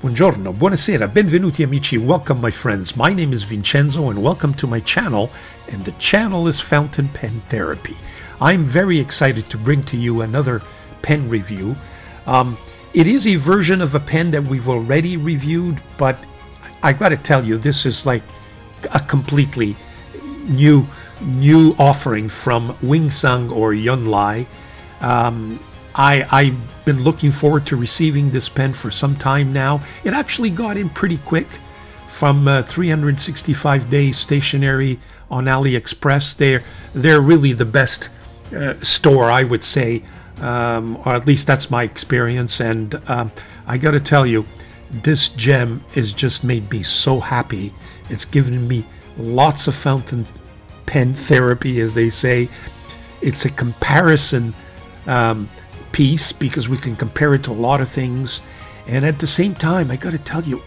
Buongiorno, buonasera, benvenuti amici, welcome my friends. My name is Vincenzo and welcome to my channel, and the channel is Fountain Pen Therapy. I'm very excited to bring to you another pen review. It is a version of a pen that we've already reviewed, but I gotta tell you, this is like a completely new offering from WING SUNG-JUNLAI. I've been looking forward to receiving this pen for some time now. It actually got in pretty quick from 365 days stationary on AliExpress. They're really the best store, I would say, or at least that's my experience. And I got to tell you, this gem has just made me so happy. It's given me lots of fountain pen therapy, as they say. It's a comparison piece because we can compare it to a lot of things, and at the same time I got to tell you,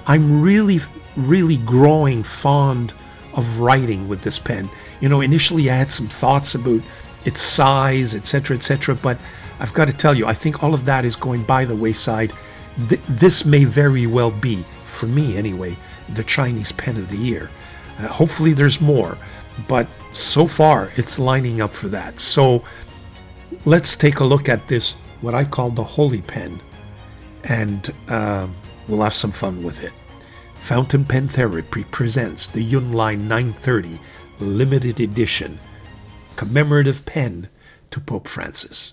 I'm really growing fond of writing with this pen. You know, initially I had some thoughts about its size, etc., but I've got to tell you, I think all of that is going by the wayside. This may very well be, for me anyway, the Chinese pen of the year. Hopefully there's more, but so far it's lining up for that. So let's take a look at this, what I call the holy pen, and we'll have some fun with it. Fountain Pen Therapy presents the Junlai 930 limited edition commemorative pen to Pope Francis.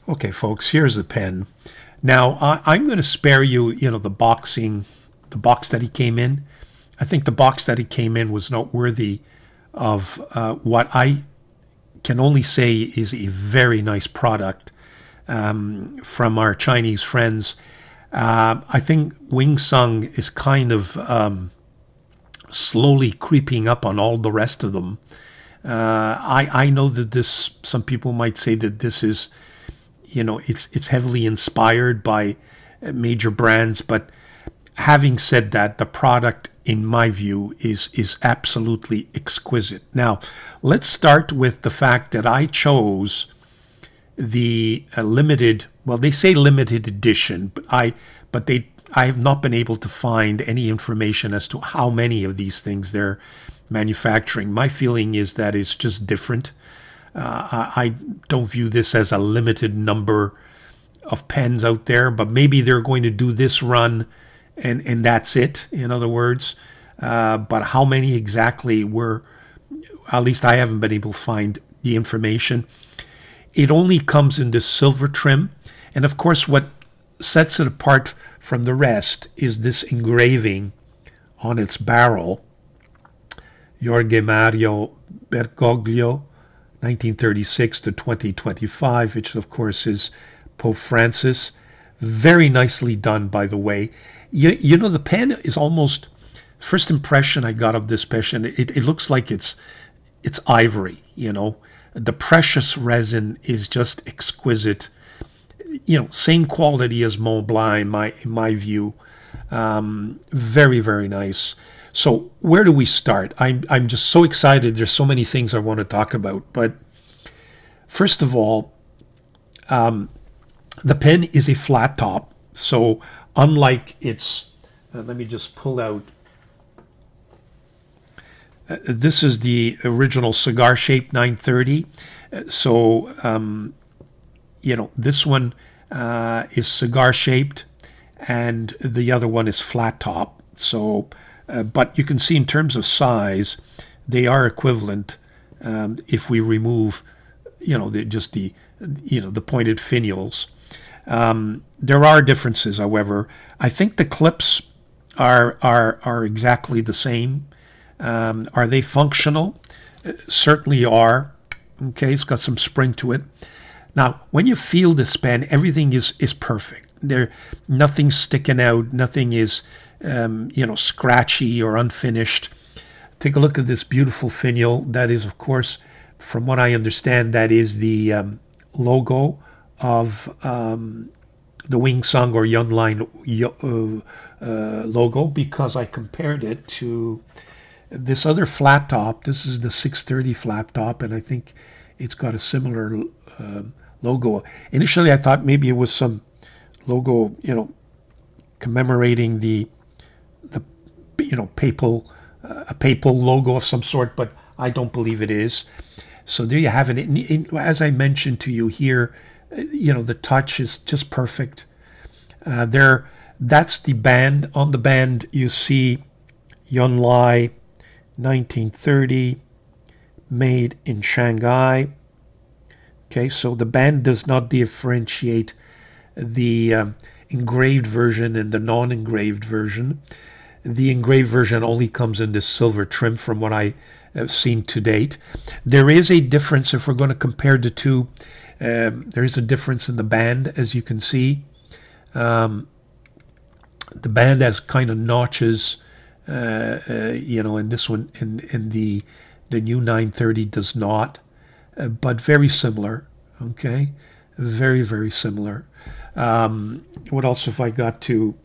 Okay, folks, here's the pen. Now, I'm going to spare you, the box that he came in. I think the box that he came in was not worthy of what I can only say is a very nice product from our Chinese friends. I think Wing Sung is kind of slowly creeping up on all the rest of them. I know that some people might say that this is, it's heavily inspired by major brands, but having said that, the product, in my view, is absolutely exquisite. Now, let's start with the fact that I chose the limited, well, they say limited edition, but I have not been able to find any information as to how many of these things they're manufacturing. My feeling is that it's just different. I don't view this as a limited number of pens out there, but maybe they're going to do this run and that's it, in other words. But how many exactly were, at least I haven't been able to find the information. It only comes in this silver trim. And of course, what sets it apart from the rest is this engraving on its barrel. Jorge Mario Bergoglio, 1936 to 2025, which of course is Pope Francis. Very nicely done, by the way. The pen is almost, first impression I got of this pen, it looks like it's ivory, The precious resin is just exquisite. Same quality as Mont Blanc in my view. Very, very nice. So where do we start? I'm just so excited. There's so many things I want to talk about. But first of all, The pen is a flat top, so unlike its, let me just pull out, this is the original cigar-shaped 930. This one is cigar-shaped, and the other one is flat top. So, but you can see in terms of size, they are equivalent. If we remove, the pointed finials. There are differences, however. I think the clips are exactly the same. Are they functional? Certainly are. Okay, it's got some spring to it. Now, when you feel this pen, everything is perfect. Nothing's sticking out. Nothing is, scratchy or unfinished. Take a look at this beautiful finial. That is, of course, from what I understand, that is the logo of the Wing Sung or Junlai logo, because I compared it to this other flat top. This is the 630 flat top, and I think it's got a similar logo. Initially, I thought maybe it was some logo, commemorating the papal, a papal logo of some sort, but I don't believe it is. So there you have it. As I mentioned to you here, the touch is just perfect. That's the band. On the band, you see Junlai 1930, made in Shanghai. Okay, so the band does not differentiate the engraved version and the non-engraved version. The engraved version only comes in this silver trim from what I have seen to date. There is a difference if we're going to compare the two. There is a difference in the band, as you can see. The band has kind of notches, and this one in the new 930 does not, but very similar. Okay, very, very similar. What else have I got to?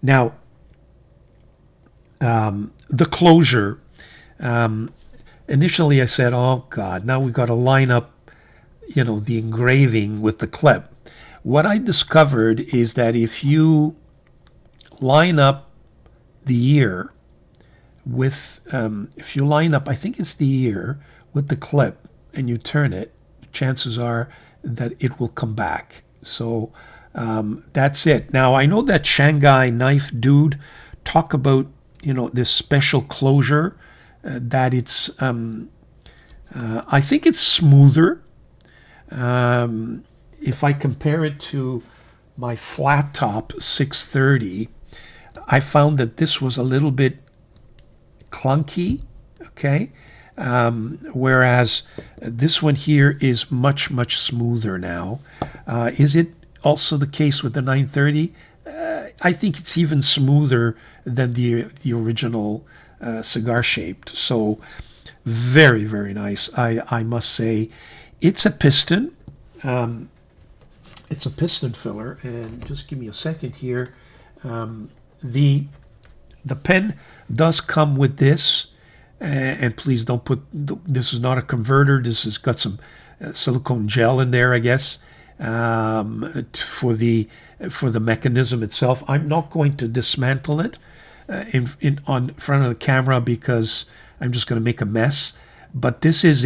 Now, the closure. Initially I said, oh God, now we've got to line up, the engraving with the clip. What I discovered is that if you line up the ear with, I think it's the ear with the clip, and you turn it, chances are that it will come back. So that's it. Now, I know that Shanghai knife dude talk about, this special closure, that it's, I think it's smoother. If I compare it to my flat top 630, I found that this was a little bit clunky, okay? Whereas this one here is much, much smoother now. Is it also the case with the 930? I think it's even smoother than the original cigar-shaped. So very, very nice, I must say. It's a piston. It's a piston filler, and just give me a second here. The pen does come with this, and please don't put, this is not a converter. This has got some silicone gel in there, I guess, for the mechanism itself. I'm not going to dismantle it on front of the camera because I'm just going to make a mess. But this is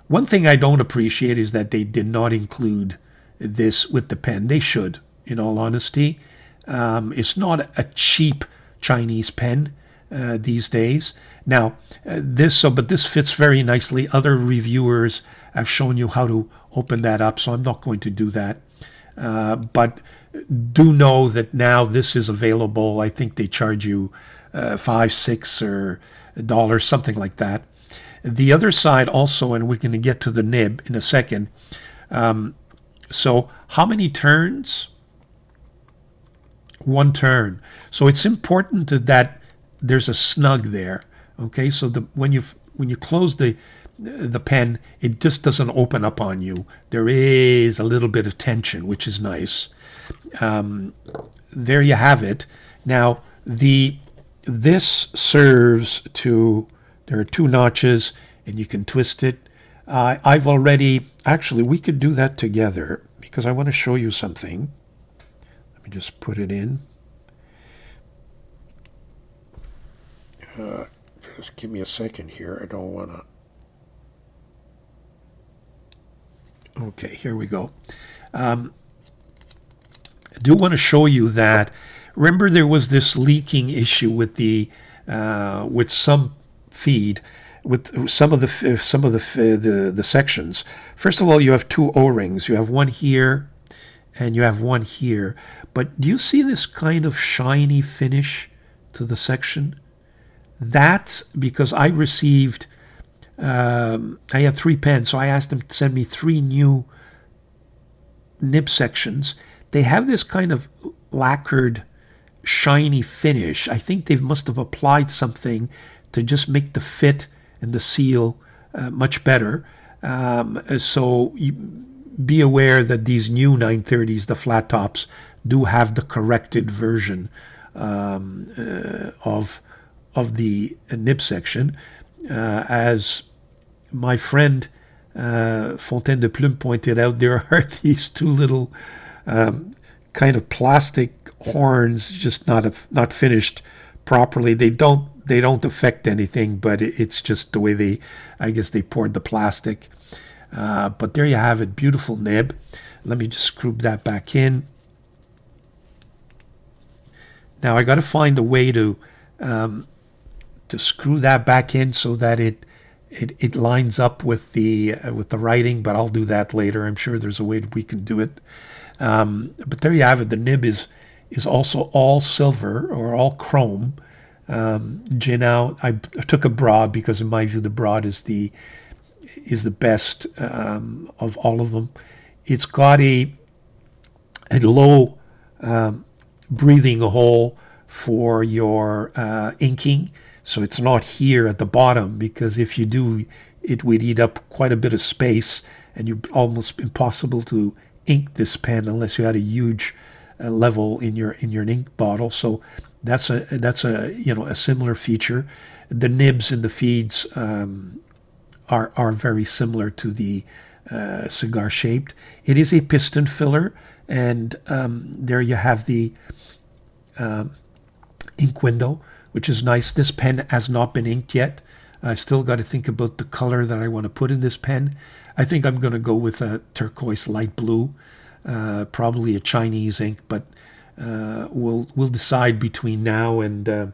one thing I don't appreciate is that they did not include this with the pen. They should, in all honesty. It's not a cheap Chinese pen these days. Now, but this fits very nicely. Other reviewers have shown you how to open that up, so I'm not going to do that. But do know that now this is available. I think they charge you $5, $6 or $1, something like that. The other side also, and we're going to get to the nib in a second. So how many turns? One turn. So it's important that there's a snug there. Okay, so when you close the pen, it just doesn't open up on you. There is a little bit of tension, which is nice. There you have it. Now this serves to. There are two notches, and you can twist it. I've already, actually, we could do that together because I want to show you something. Let me just put it in. Just give me a second here. I don't want to. Okay, here we go. I do want to show you that. Remember, there was this leaking issue with the with some feed, with some of the sections. First of all, you have two O-rings. You have one here, and you have one here. But do you see this kind of shiny finish to the section? That's because I received. I had 3 pens, so I asked them to send me 3 new nib sections. They have this kind of lacquered, shiny finish. I think they must have applied something to just make the fit and the seal much better. So be aware that these new 930s, the flat tops, do have the corrected version of the nib section. As my friend Fontaine de Plume pointed out, there are these 2 little kind of plastic horns, just not finished properly. They don't affect anything, but it's just the way I guess they poured the plastic. But there you have it, beautiful nib. Let me just screw that back in. Now I got to find a way to screw that back in so that it lines up with the writing, but I'll do that later. I'm sure there's a way we can do it. But there you have it. The nib is also all silver or all chrome. Now I took a broad because in my view the broad is the best of all of them. It's got a low breathing hole for your inking. So it's not here at the bottom, because if you do, it would eat up quite a bit of space, and you're almost impossible to ink this pen unless you had a huge level in your ink bottle. So that's a similar feature. The nibs and the feeds are very similar to the cigar shaped. It is a piston filler, and there you have the ink window, which is nice. This pen has not been inked yet. I still got to think about the color that I want to put in this pen. I think I'm going to go with a turquoise light blue, probably a Chinese ink, but we'll decide between now and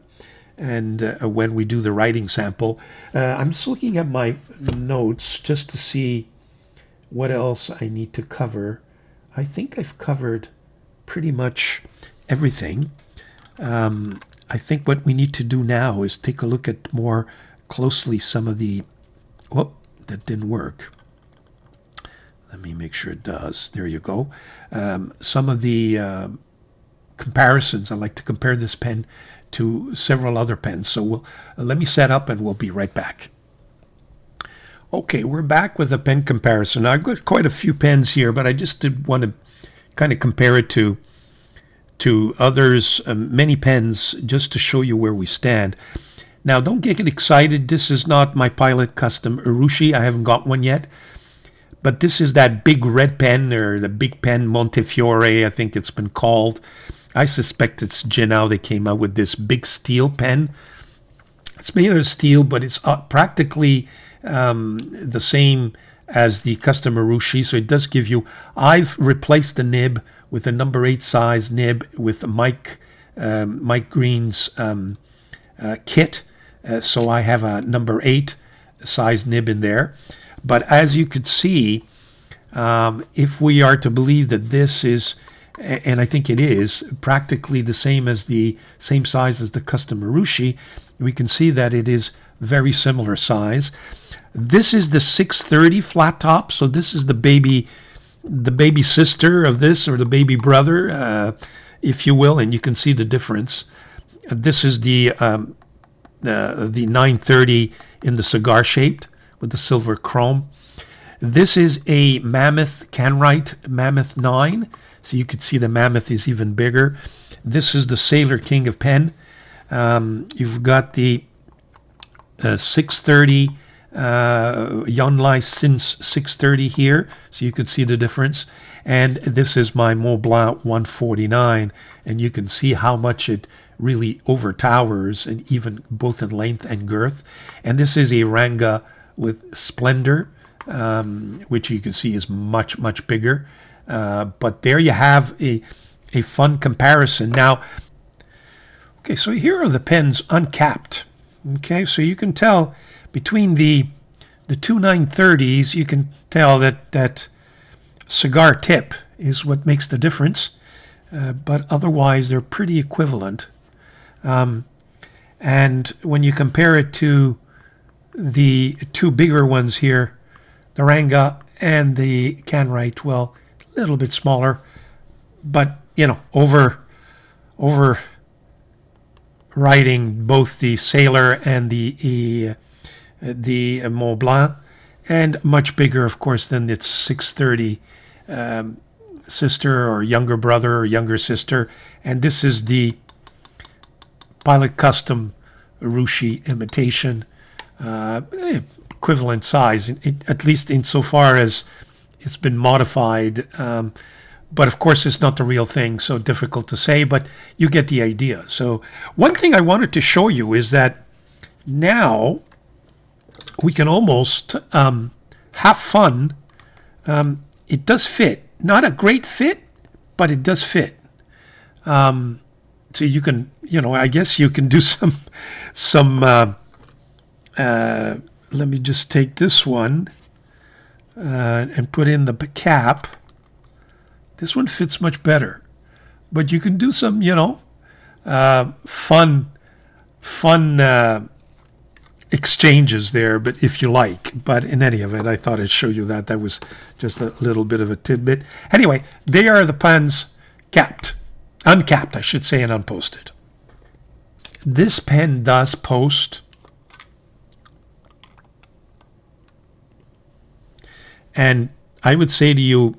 when we do the writing sample. I'm just looking at my notes just to see what else I need to cover. I think I've covered pretty much everything. I think what we need to do now is take a look at more closely some of the... Whoop, that didn't work. Let me make sure it does. There you go. Some of the comparisons. I like to compare this pen to several other pens. So let me set up and we'll be right back. Okay, we're back with a pen comparison. I've got quite a few pens here, but I just did want to kind of compare it to others, many pens, just to show you where we stand. Now, don't get excited. This is not my Pilot Custom Urushi. I haven't got one yet. But this is that big red pen, or the big pen Montefiore, I think it's been called. I suspect it's Genau. They came out with this big steel pen. It's made of steel, but it's practically the same as the Custom Urushi. So it does give you... I've replaced the nib with a number 8 size nib with Mike Green's kit. So I have a number 8 size nib in there. But as you could see, if we are to believe that this is, and I think it is, practically the same size as the Custom Urushi, we can see that it is very similar size. This is the 630 flat top, so this is the baby sister of this, or the baby brother, if you will, and you can see the difference. This is the 930 in the cigar shaped with the silver chrome. This is a Mammoth Canwrite Mammoth 9, so you can see the Mammoth is even bigger. This is the Sailor King of Pen. You've got the 630 Yunlai since 630 here, so you can see the difference. And this is my Montblanc 149, and you can see how much it really overtowers, and even both in length and girth. And this is a Ranga with Splendor, which you can see is much, much bigger. But there you have a fun comparison. Now, okay, so here are the pens uncapped. Okay, so you can tell between the two 930s, you can tell that cigar tip is what makes the difference. But otherwise, they're pretty equivalent. And when you compare it to the two bigger ones here, the Ranga and the Canwright, well, a little bit smaller, but, you know, overriding both the Sailor and the Mont Blanc, and much bigger, of course, than its 630 sister or younger brother or younger sister. And this is the Pilot Custom Urushi imitation, equivalent size, at least insofar as it's been modified. But of course, it's not the real thing, so difficult to say, but you get the idea. So one thing I wanted to show you is that now we can almost have fun. It does fit. Not a great fit, but it does fit. So you can, you know, I guess you can do some let me just take this one and put in the cap. This one fits much better, but you can do some, you know, fun exchanges there, but if you like. But in any event, I thought I'd show you that. That was just a little bit of a tidbit. Anyway, they are the pens uncapped, I should say, and unposted. This pen does post. And I would say to you,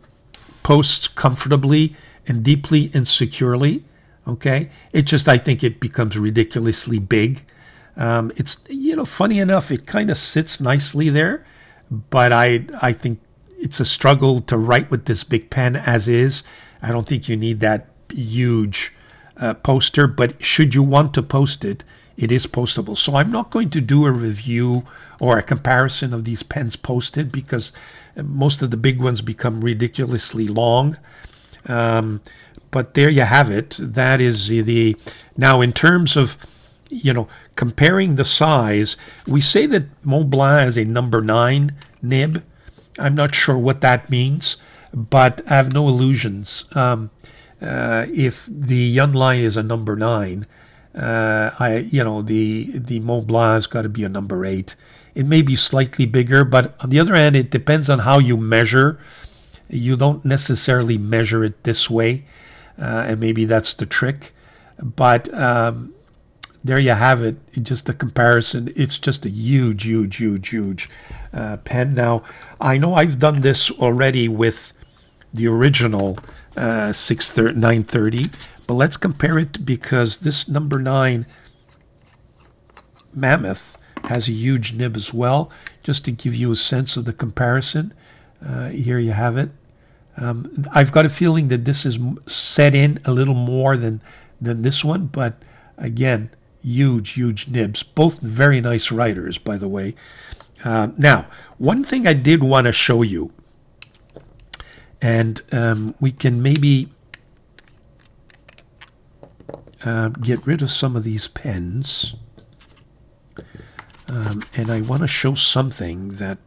posts comfortably and deeply and securely. Okay, it just, I think it becomes ridiculously big. It's, you know, funny enough, it kind of sits nicely there, but I think it's a struggle to write with this big pen as is. I don't think you need that huge poster, but should you want to post it, it is postable. So I'm not going to do a review or a comparison of these pens posted, because most of the big ones become ridiculously long. But there you have it. That is the now, in terms of, you know, comparing the size, we say that Mont Blanc is a number 9 nib. I'm not sure what that means, but I have no illusions. If the Yunlai is a number 9, the Mont Blanc has got to be a number 8. It may be slightly bigger, but on the other hand, it depends on how you measure. You don't necessarily measure it this way, and maybe that's the trick. But there you have it. Just a comparison. It's just a huge pen. Now, I know I've done this already with the original 930, but let's compare it, because this number 9 Mammoth has a huge nib as well, just to give you a sense of the comparison. Here you have it. I've got a feeling that this is set in a little more than this one, but again, huge nibs. Both very nice writers, by the way. Now, one thing I did want to show you, and we can maybe get rid of some of these pens. And I want to show something that,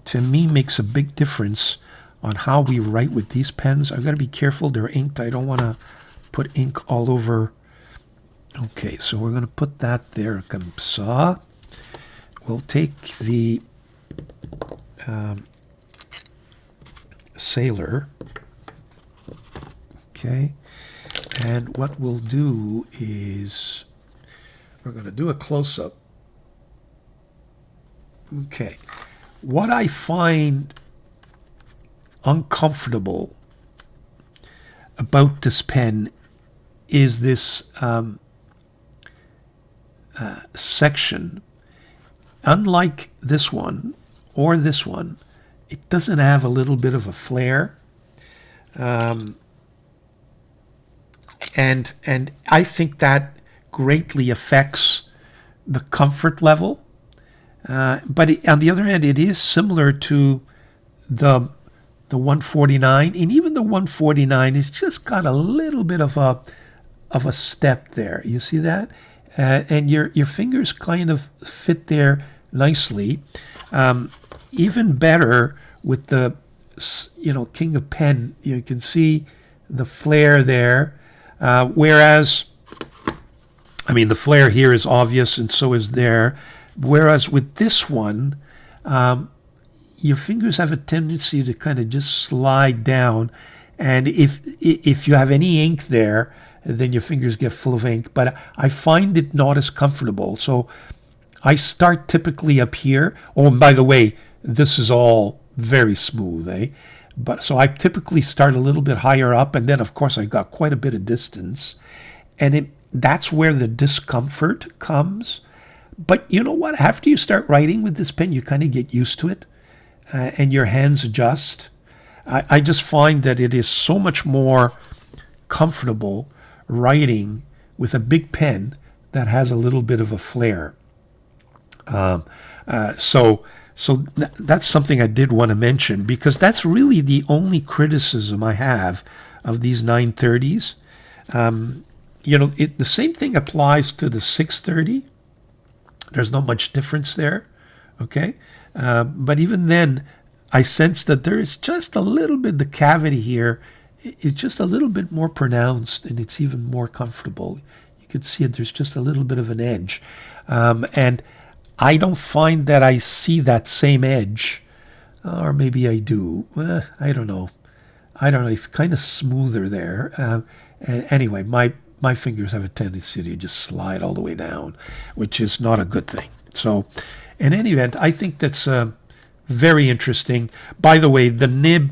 to me, makes a big difference on how we write with these pens. I've got to be careful. They're inked. I don't want to put ink all over. Okay, so we're going to put that there. Comme ça. We'll take the Sailor. Okay. And what we'll do is we're going to do a close-up. Okay. What I find uncomfortable about this pen is this section unlike this one or this one, it doesn't have a little bit of a flare. And I think that greatly affects the comfort level. But on the other hand, it is similar to the 149, and even the 149 is just got a little bit of a step there. You see that? And your fingers kind of fit there nicely. Even better with the King of Pen, you can see the flare there. Whereas, I mean, the flare here is obvious, and so is there. Whereas with this one, your fingers have a tendency to kind of just slide down, and if you have any ink there, then your fingers get full of ink. But I find it not as comfortable, so I start typically up here. Oh, and by the way, this is all very smooth, eh? But so I typically start a little bit higher up, and then of course I got quite a bit of distance, and that's where the discomfort comes. But you know what? After you start writing with this pen, you kind of get used to it, and your hands adjust. I just find that it is so much more comfortable writing with a big pen that has a little bit of a flare. So that's something I did want to mention, because that's really the only criticism I have of these 930s. The same thing applies to the 630. There's not much difference there, okay? But even then, I sense that there is just a little bit, the cavity here is just a little bit more pronounced, and it's even more comfortable. You could see it, there's just a little bit of an edge. And I don't find that I see that same edge, or maybe I do. I don't know. It's kind of smoother there. Anyway, my fingers have a tendency to just slide all the way down, which is not a good thing. So, in any event, I think that's very interesting. By the way, the nib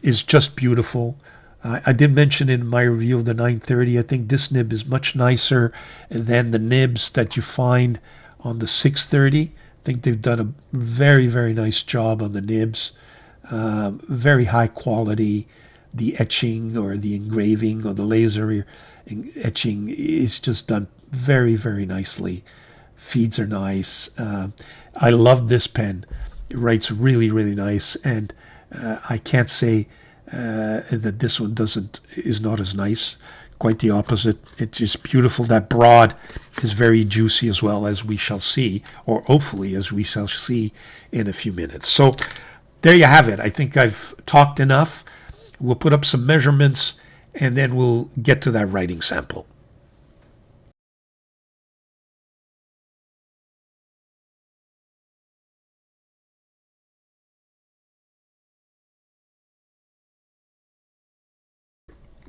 is just beautiful. I did mention in my review of the 930, I think this nib is much nicer than the nibs that you find on the 630. I think they've done a very, very nice job on the nibs. Very high quality. The etching or the engraving or the laser etching is just done very, very nicely. Feeds are nice. I love this pen. It writes really, really nice, and I can't say that this one is not as nice. Quite the opposite. It's just beautiful. That broad is very juicy as well, as we shall see, or hopefully as we shall see in a few minutes. So there you have it. I think I've talked enough. We'll put up some measurements, and then we'll get to that writing sample.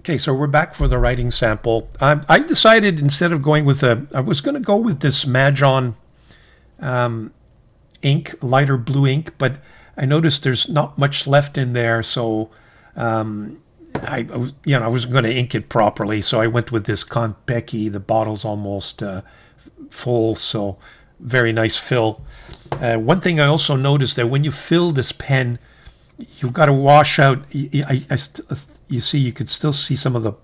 Okay, so we're back for the writing sample. I decided instead of going with I was going to go with this Majon ink, lighter blue ink, but I noticed there's not much left in there, so I wasn't going to ink it properly, so I went with this Konpeki. The bottle's almost full, so very nice fill. One thing I also noticed that when you fill this pen, you've got to wash out. You see, you could still see some of the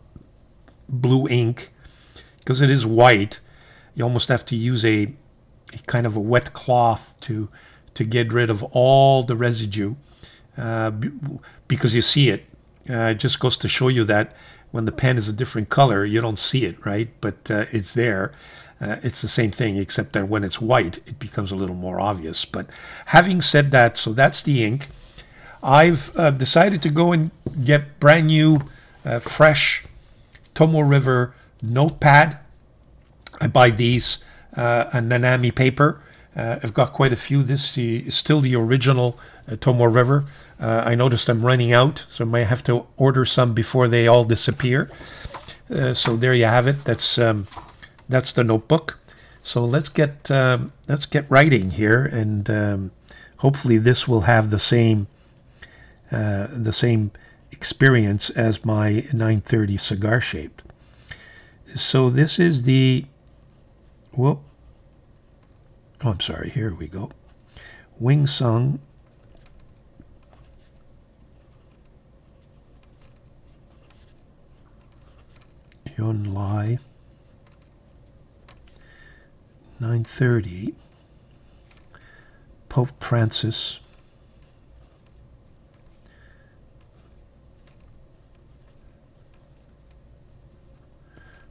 blue ink because it is white. You almost have to use a kind of a wet cloth to get rid of all the residue because you see it. It just goes to show you that when the pen is a different color, you don't see it, right? But it's there. It's the same thing, except that when it's white, it becomes a little more obvious. But having said that, so that's the ink. I've decided to go and get brand new, fresh Tomoe River notepad. I buy these on Nanami paper. I've got quite a few. This is still the original Tomoe River. I noticed I'm running out, so I might have to order some before they all disappear. So there you have it. That's the notebook. So let's get writing here, and hopefully this will have the same experience as my 930 cigar shaped. So this is the Oh, I'm sorry. Here we go. Wing Sung-JUNLAI, 930. Pope Francis.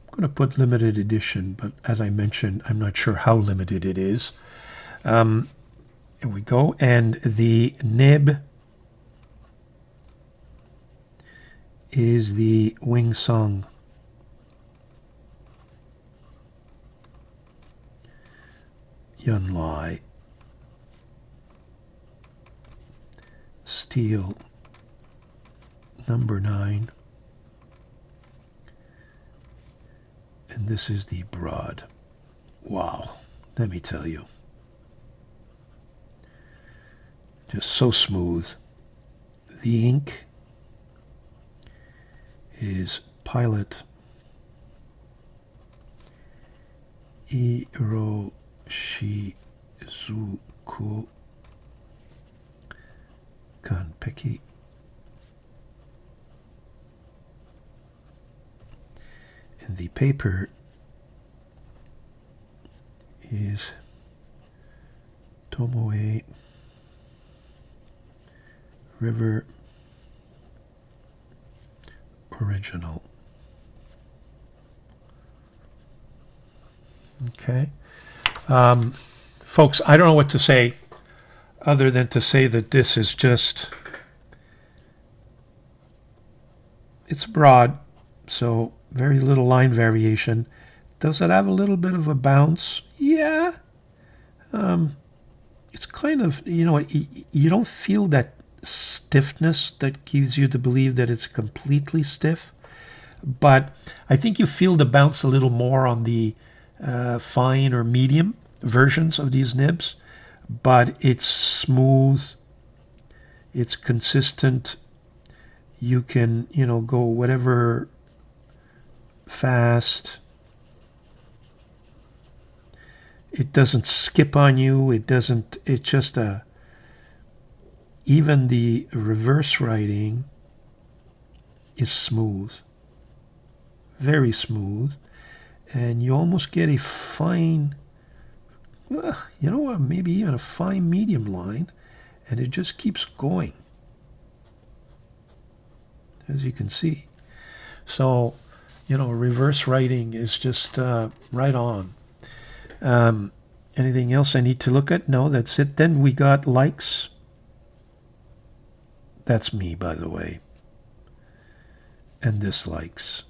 I'm going to put limited edition, but as I mentioned, I'm not sure how limited it is. Here we go. And the nib is the Wing Sung-JUNLAI. Steel number 9. And this is the broad. Wow, let me tell you. Just so smooth. The ink is Pilot Iroshizuku Kanpeki. And the paper is Tomoe River Original. Okay. Folks, I don't know what to say other than to say that this is just, it's broad, so very little line variation. Does it have a little bit of a bounce? Yeah. It's kind of, you don't feel that stiffness that gives you to believe that it's completely stiff. But I think you feel the bounce a little more on the fine or medium versions of these nibs. But it's smooth. It's consistent. You can, go whatever fast. It doesn't skip on you. It's just even the reverse writing is smooth. Very smooth. And you almost get a fine, maybe even a fine medium line. And it just keeps going, as you can see. So, reverse writing is just right on. Anything else I need to look at? No, that's it. Then we got likes. That's me, by the way. And dislikes.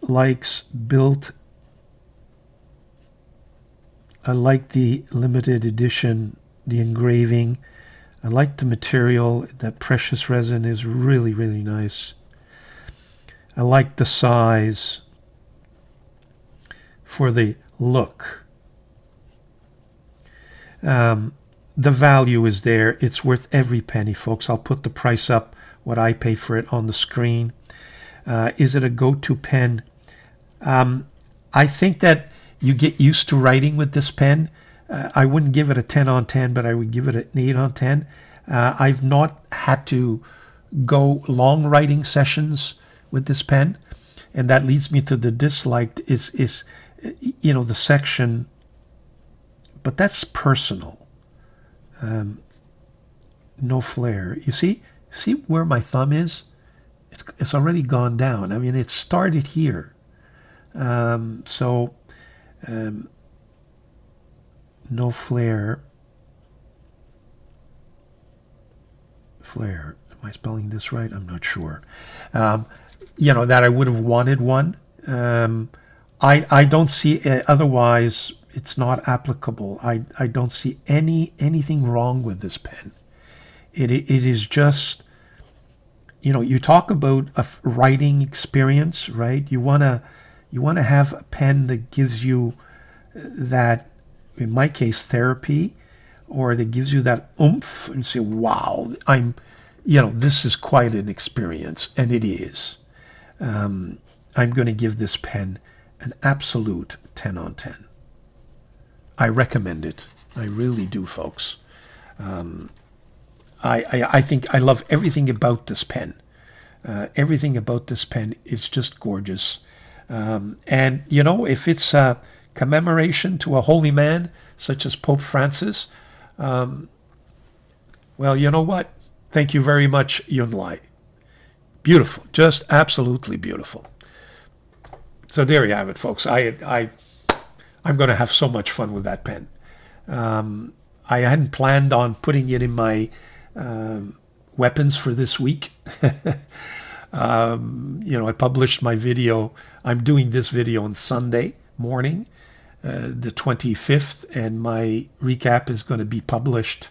Likes built. I like the limited edition, the engraving. I like the material. That precious resin is really, really nice. I like the size for the look. The value is there. It's worth every penny, folks. I'll put the price up, what I pay for it, on the screen. Is it a go-to pen? I think that you get used to writing with this pen. I wouldn't give it a 10 on 10, but I would give it an 8 on 10. I've not had to go long writing sessions with this pen, and that leads me to the disliked is the section, but that's personal. No flare. You see where my thumb is? It's already gone down. I mean, it started here. No flare. Flare. Am I spelling this right? I'm not sure. That I would have wanted one. I don't see otherwise. It's not applicable. I don't see anything wrong with this pen. It is just, you talk about a writing experience, right? You wanna have a pen that gives you that, in my case, therapy, or that gives you that oomph and say, wow, this is quite an experience, and it is. I'm going to give this pen an absolute 10 on 10. I recommend it. I really do, folks. I think I love everything about this pen. Everything about this pen is just gorgeous. And, you know, if it's a commemoration to a holy man, such as Pope Francis, well, you know what? Thank you very much, Junlai. Beautiful. Just absolutely beautiful. So there you have it, folks. I'm going to have so much fun with that pen. I hadn't planned on putting it in my weapons for this week. You know, I published my video. I'm doing this video on Sunday morning, the 25th, and my recap is going to be published.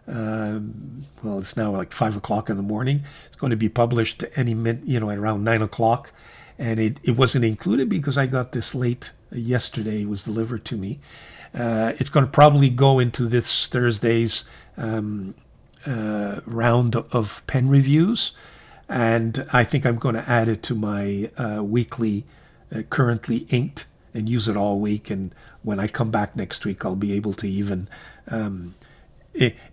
Well, it's now like 5 o'clock in the morning. It's going to be published any minute, you know, at around 9 o'clock. And it wasn't included because I got this late yesterday. It was delivered to me. It's going to probably go into this Thursday's round of pen reviews. And I think I'm going to add it to my weekly currently inked and use it all week. And when I come back next week, I'll be able to even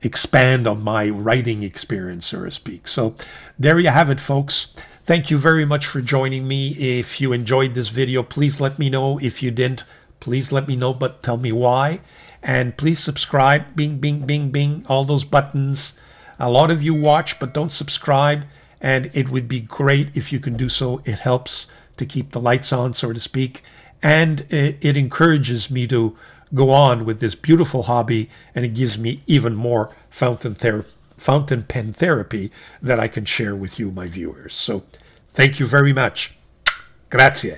expand on my writing experience, so to speak. So there you have it, folks. Thank you very much for joining me. If you enjoyed this video, please let me know. If you didn't, please let me know, but tell me why. And please subscribe. Bing, bing, bing, bing. All those buttons. A lot of you watch, but don't subscribe. And it would be great if you can do so. It helps to keep the lights on, so to speak. And it encourages me to go on with this beautiful hobby. And it gives me even more fountain pen therapy that I can share with you, my viewers. So thank you very much. Grazie.